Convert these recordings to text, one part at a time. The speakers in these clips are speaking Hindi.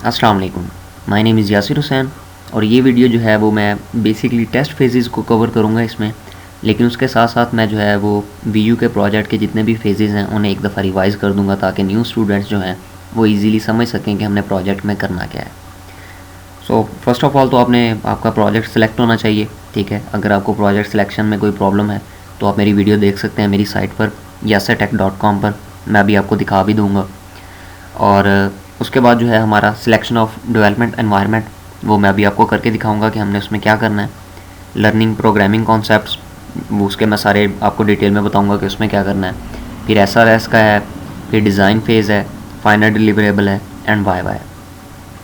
अस्सलाम वालेकुम। My name is Yasir Hussain और ये वीडियो जो है वो मैं बेसिकली टेस्ट फेजेस को कवर करूँगा इसमें, लेकिन उसके साथ साथ मैं जो है वो वीयू के प्रोजेक्ट के जितने भी फेजेस हैं उन्हें एक दफ़ा रिवाइज़ कर दूँगा ताकि न्यू स्टूडेंट्स जो हैं वो इजीली समझ सकें कि हमने प्रोजेक्ट में करना क्या है। सो फर्स्ट ऑफ़ ऑल तो आपका प्रोजेक्ट सेलेक्ट होना चाहिए, ठीक है। अगर आपको प्रोजेक्ट सिलेक्शन में कोई प्रॉब्लम है तो आप मेरी वीडियो देख सकते हैं मेरी साइट पर yasertech.com पर, मैं अभी आपको दिखा भी दूँगा। और उसके बाद जो है हमारा सिलेक्शन ऑफ डेवलपमेंट एनवायरनमेंट, वो मैं अभी आपको करके दिखाऊंगा कि हमने उसमें क्या करना है। लर्निंग प्रोग्रामिंग कॉन्सेप्ट्स, वो उसके मैं सारे आपको डिटेल में बताऊंगा कि उसमें क्या करना है। फिर SRS का है, फिर डिज़ाइन फेज़ है, फाइनल डिलीवरेबल है एंड वाई वाई।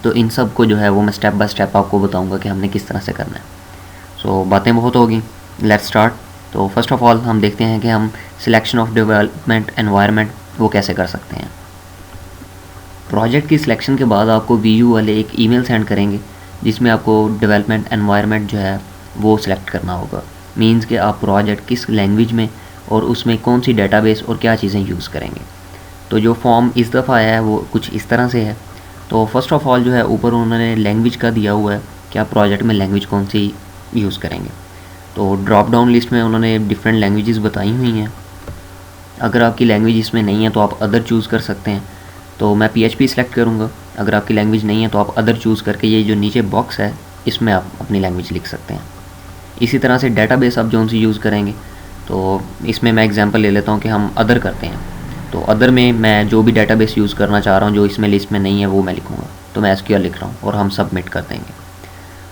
तो इन सब को जो है वो मैं स्टेप बाय स्टेप आपको बताऊँगा कि हमने किस तरह से करना है। सो बातें बहुत होगी, लेट्स स्टार्ट। तो फर्स्ट ऑफ़ ऑल हम देखते हैं कि हम सिलेक्शन ऑफ डेवलपमेंट एनवायरनमेंट वो कैसे कर सकते हैं। प्रोजेक्ट की सिलेक्शन के बाद आपको वीयू वाले एक ईमेल सेंड करेंगे जिसमें आपको डेवलपमेंट एनवायरनमेंट जो है वो सिलेक्ट करना होगा। मींस कि आप प्रोजेक्ट किस लैंग्वेज में और उसमें कौन सी डेटाबेस और क्या चीज़ें यूज़ करेंगे। तो जो फॉर्म इस दफ़ा आया है वो कुछ इस तरह से है। तो फर्स्ट ऑफ़ ऑल जो है ऊपर उन्होंने लैंग्वेज का दिया हुआ है कि आप प्रोजेक्ट में लैंग्वेज कौन सी यूज़ करेंगे। तो ड्रॉप डाउन लिस्ट में उन्होंने डिफरेंट लैंग्वेजेस बताई हुई हैं। अगर आपकी लैंग्वेज इसमें नहीं है तो आप अदर चूज़ कर सकते हैं। तो मैं PHP सेलेक्ट करूँगा। अगर आपकी लैंग्वेज नहीं है तो आप अदर चूज़ करके ये जो नीचे बॉक्स है इसमें आप अपनी लैंग्वेज लिख सकते हैं। इसी तरह से डेटाबेस आप जो सी यूज़ करेंगे, तो इसमें मैं एग्जांपल ले लेता हूँ कि हम अदर करते हैं। तो अदर में मैं जो भी डेटाबेस यूज़ करना चाह रहा हूँ जो इसमें लिस्ट में नहीं है वो मैं लिखूँगा। तो मैं SQL लिख रहा हूँ और हम सबमिट कर देंगे।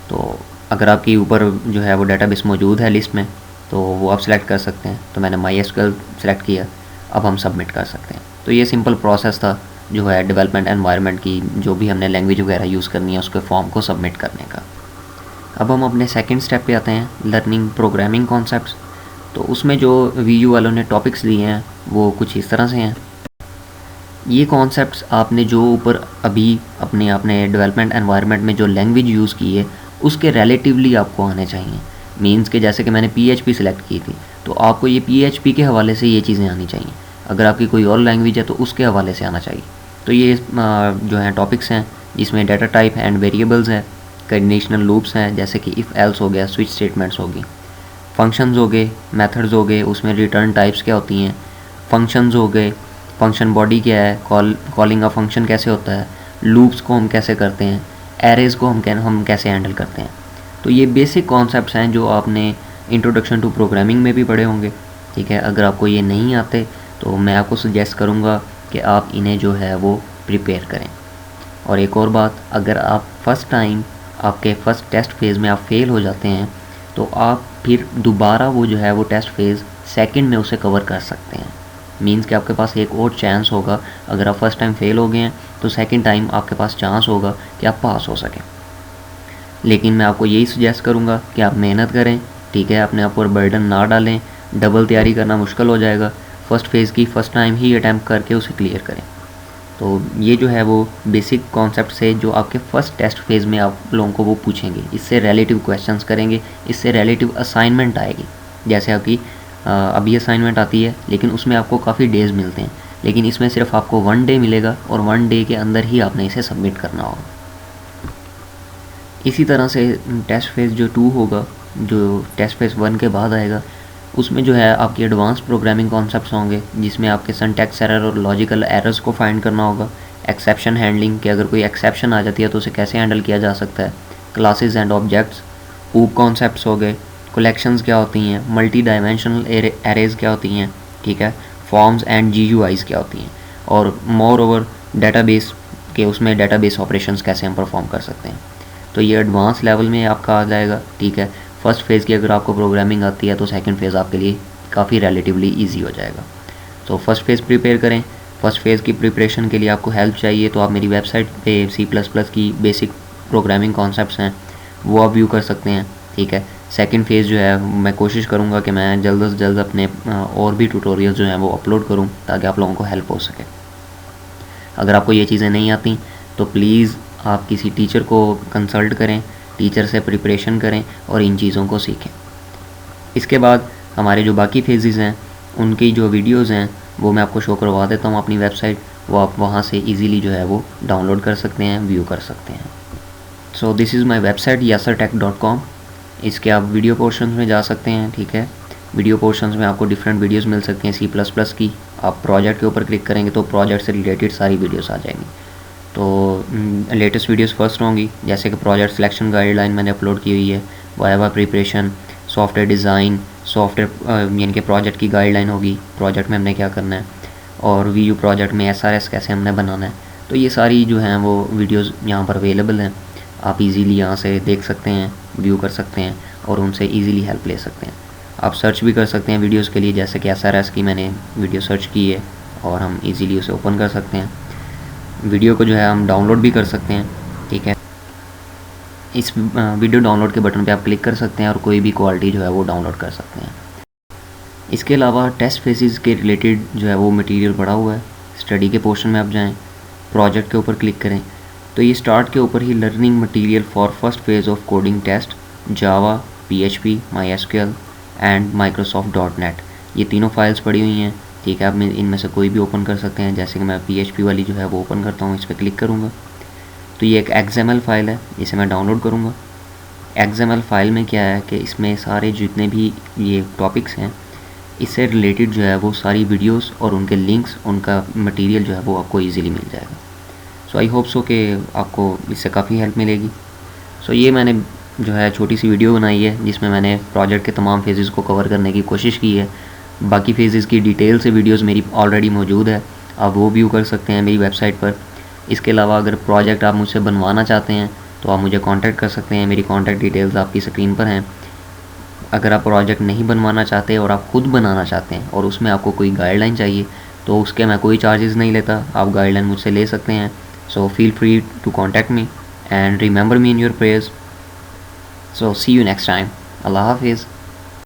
तो अगर आपकी ऊपर जो है वो डेटाबेस मौजूद है लिस्ट में तो वो आप सिलेक्ट कर सकते हैं। तो मैंने MySQL सेलेक्ट किया, अब हम सबमिट कर सकते हैं। तो ये सिंपल प्रोसेस था जो है डेवलपमेंट एनवायरनमेंट की, जो भी हमने लैंग्वेज वगैरह यूज़ करनी है उसके फॉर्म को सबमिट करने का। अब हम अपने सेकंड स्टेप पे आते हैं, लर्निंग प्रोग्रामिंग कॉन्सेप्ट्स। तो उसमें जो वीयू वालों ने टॉपिक्स दिए हैं वो कुछ इस तरह से हैं। ये कॉन्सेप्ट्स आपने जो ऊपर अभी अपने डेवलपमेंट एनवायरनमेंट में जो लैंग्वेज यूज़ की है उसके रिलेटिवली आपको आने चाहिए। मीन्स के जैसे कि मैंने PHP सेलेक्ट की थी तो आपको ये PHP के हवाले से ये चीज़ें आनी चाहिए। अगर आपकी कोई और लैंग्वेज है तो उसके हवाले से आना चाहिए। तो ये जो हैं टॉपिक्स हैं जिसमें डाटा टाइप एंड वेरिएबल्स हैं, कंडीशनल लूप्स हैं जैसे कि इफ़ एल्स हो गया, स्विच स्टेटमेंट्स होगी, फंक्शंस हो गए, मेथड्स हो गए, उसमें रिटर्न टाइप्स क्या होती हैं, फंक्शंस हो गए, फंक्शन बॉडी क्या है, कॉलिंग का फंक्शन कैसे होता है, लूप्स को हम कैसे करते हैं, एरेज़ को हम कैसे हैंडल करते हैं। तो ये बेसिक कॉन्सेप्ट्स हैं जो आपने इंट्रोडक्शन टू प्रोग्रामिंग में भी पढ़े होंगे, ठीक है। अगर आपको ये नहीं आते तो मैं आपको सजेस्ट करूँगा कि आप इन्हें जो है वो प्रिपेयर करें। और एक और बात, अगर आप फ़र्स्ट टाइम आपके फ़र्स्ट टेस्ट फेज़ में आप फेल हो जाते हैं तो आप फिर दोबारा वो जो है वो टेस्ट फेज़ सेकंड में उसे कवर कर सकते हैं। मींस कि आपके पास एक और चांस होगा। अगर आप फर्स्ट टाइम फेल हो गए हैं तो सेकंड टाइम आपके पास चांस होगा कि आप पास हो सकें। लेकिन मैं आपको यही सजेस्ट करूँगा कि आप मेहनत करें, ठीक है। अपने आप पर बर्डन ना डालें, डबल तैयारी करना मुश्किल हो जाएगा। फ़र्स्ट फेज़ की फ़र्स्ट टाइम ही अटैम्प्ट करके उसे क्लियर करें। तो ये जो है वो बेसिक कॉन्सेप्ट से जो आपके फ़र्स्ट टेस्ट फेज़ में आप लोगों को वो पूछेंगे, इससे रिलेटिव क्वेश्चंस करेंगे, इससे रिलेटिव असाइनमेंट आएगी। जैसे आपकी अभी असाइनमेंट आती है लेकिन उसमें आपको काफ़ी डेज़ मिलते हैं, लेकिन इसमें सिर्फ आपको 1 डे मिलेगा और 1 डे के अंदर ही आपने इसे सबमिट करना होगा। इसी तरह से टेस्ट फेज़ जो 2 होगा, जो टेस्ट फेज़ 1 के बाद आएगा, उसमें जो है आपके एडवांस प्रोग्रामिंग कॉन्सेप्ट्स होंगे जिसमें आपके सिंटैक्स एरर और लॉजिकल एरर्स को फाइंड करना होगा। एक्सेप्शन हैंडलिंग, कि अगर कोई एक्सेप्शन आ जाती है तो उसे कैसे हैंडल किया जा सकता है। क्लासेस एंड ऑब्जेक्ट्स, ऊप कॉन्सेप्ट्स हो गए, कलेक्शंस क्या होती हैं, मल्टी डायमेंशनल एरेज क्या होती हैं, ठीक है, फॉर्म्स एंड GUIs क्या होती हैं, और मोर ओवर डेटाबेस के उसमें डेटाबेस ऑपरेशंस कैसे हम परफॉर्म कर सकते हैं। तो ये एडवांस लेवल में आपका आ जाएगा, ठीक है। फर्स्ट फेज़ की अगर आपको प्रोग्रामिंग आती है तो सेकंड फेज़ आपके लिए काफ़ी रिलेटिवली इजी हो जाएगा। तो फर्स्ट फेज़ प्रिपेयर करें। फर्स्ट फेज़ की प्रिपरेशन के लिए आपको हेल्प चाहिए तो आप मेरी वेबसाइट पे C++ की बेसिक प्रोग्रामिंग कॉन्सेप्ट्स हैं वो आप व्यू कर सकते हैं, ठीक है। सेकंड फेज़ जो है मैं कोशिश करूँगा कि मैं जल्द से जल्द अपने और भी ट्यूटोरियल जो हैं वो अपलोड करूँ ताकि आप लोगों को हेल्प हो सके। अगर आपको ये चीज़ें नहीं आती तो प्लीज़ आप किसी टीचर को कंसल्ट करें, टीचर से प्रिपरेशन करें और इन चीज़ों को सीखें। इसके बाद हमारे जो बाकी फेजेस हैं उनकी जो वीडियोस हैं वो मैं आपको शो करवा देता हूँ अपनी वेबसाइट, वो आप वहाँ से इजीली जो है वो डाउनलोड कर सकते हैं, व्यू कर सकते हैं। So this is my website yasertech.com। इसके आप वीडियो पोर्शंस में जा सकते हैं, ठीक है। वीडियो पोर्शंस में आपको डिफरेंट वीडियोस मिल सकती हैं C++ की। आप प्रोजेक्ट के ऊपर क्लिक करेंगे तो प्रोजेक्ट से रिलेटेड सारी वीडियोस आ जाएंगी। तो लेटेस्ट वीडियोस फर्स्ट होंगी, जैसे कि प्रोजेक्ट सिलेक्शन गाइडलाइन मैंने अपलोड की हुई है, viva preparation, software design, software यानी कि प्रोजेक्ट की गाइडलाइन होगी, प्रोजेक्ट में हमने क्या करना है, और VU प्रोजेक्ट में SRS कैसे हमने बनाना है। तो ये सारी जो हैं वो वीडियोज़ यहाँ पर अवेलेबल हैं। आप इजीली यहाँ से देख सकते हैं, व्यू कर सकते हैं और उनसे इजीली हेल्प ले सकते हैं। आप सर्च भी कर सकते हैं वीडियोस के लिए, जैसे कि SRS की मैंने वीडियो सर्च की है और हम इजीली उसे ओपन कर सकते हैं। वीडियो को जो है हम डाउनलोड भी कर सकते हैं, ठीक है। इस वीडियो डाउनलोड के बटन पे आप क्लिक कर सकते हैं और कोई भी क्वालिटी जो है वो डाउनलोड कर सकते हैं। इसके अलावा टेस्ट फेजेस के रिलेटेड जो है वो मटेरियल पड़ा हुआ है। स्टडी के पोर्शन में आप जाएँ, प्रोजेक्ट के ऊपर क्लिक करें तो ये स्टार्ट के ऊपर ही learning material for first phase of coding test, Java, PHP, MySQL and Microsoft.NET, ये तीनों फाइल्स पड़ी हुई हैं, ठीक है। आप इनमें से कोई भी ओपन कर सकते हैं। जैसे कि मैं PHP वाली जो है वो ओपन करता हूँ, इस पर क्लिक करूँगा तो ये एक XML फ़ाइल है, इसे मैं डाउनलोड करूँगा। XML फ़ाइल में क्या है कि इसमें सारे जितने भी ये टॉपिक्स हैं इससे रिलेटेड जो है वो सारी वीडियोस और उनके लिंक्स, उनका मटेरियल जो है वो आपको इजीली मिल जाएगा। सो आई होप सो कि आपको इससे काफ़ी हेल्प मिलेगी। सो ये मैंने जो है छोटी सी वीडियो बनाई है जिसमें मैंने प्रोजेक्ट के तमाम फेजेस को कवर करने की कोशिश की है। बाकी फेजेस की डिटेल से वीडियोस मेरी ऑलरेडी मौजूद है, आप वो व्यू कर सकते हैं मेरी वेबसाइट पर। इसके अलावा अगर प्रोजेक्ट आप मुझसे बनवाना चाहते हैं तो आप मुझे कॉन्टैक्ट कर सकते हैं, मेरी कॉन्टैक्ट डिटेल्स आपकी स्क्रीन पर हैं। अगर आप प्रोजेक्ट नहीं बनवाना चाहते और आप खुद बनाना चाहते हैं और उसमें आपको कोई गाइडलाइन चाहिए तो उसके मैं कोई चार्जेस नहीं लेता, आप गाइडलाइन मुझसे ले सकते हैं। So feel free to contact me and remember me in your prayers. So see you next time. Allah Hafiz.